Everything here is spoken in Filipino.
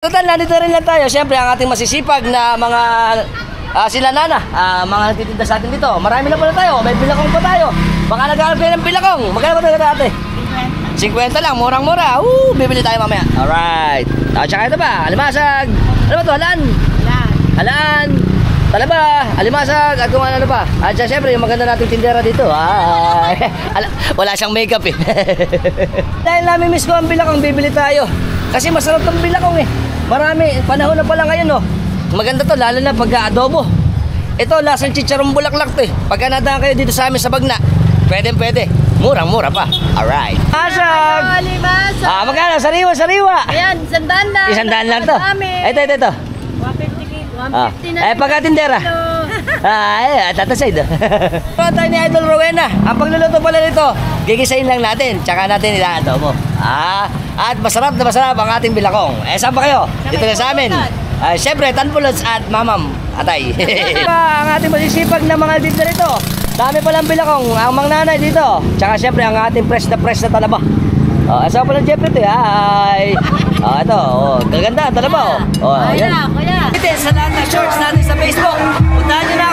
Total, nandito rin lang tayo. Siyempre, ang ating masisipag na mga sila nana, mga nagtitinda sa atin dito. Marami na pala tayo. May bilakong pa tayo. Baka nag-aalap kayo ng bilakong. Magkano ba tayo ate? 50 lang, murang-mura. Bibili tayo mamaya. Alright. Tsaka ito ba? Alimasag. Ano ba ito? Halaan? Halaan. Talaba, alimasag, at kung ano pa. At siyempre, yung maganda nating tindera dito. Wala siyang makeup eh. Dahil namimiss ko ang bilakong, bibili tayo. Kasi masarap ang bilakong eh. Marami, panahon na pala ngayon oh. Maganda to, lalo na pag-adobo. Ito, lasang chicharong bulaklak to eh. Pagka nadaan kayo dito sa amin sa Bagna, pwede. Murang-mura pa. Alright. Masag! Alimasag! Magkano? Sariwa. Ayan, 100 lang. 100 lang to. Ito. 150 na. Pagkatindera. Tatasay do. Tayo ni Idol Rowena. Ang pagluluto pala nito, gigisain lang natin. Tsaka natin ila-adobo. At masarap na masarap ang ating bilakong. Saan ba kayo? Dito na sa amin. Siyempre, Tanpulots at Mamam Atay. Ang ating masisipag na mga dito rito. Dami palang bilakong. Ang mga nanay dito. Tsaka siyempre, ang ating fresh na talaba. Asawa pa ng Jeffrey ito. Ito. Gaganda ang talaba. Kuya. Sa lahat ng shorts natin sa Facebook. Puntahan nyo na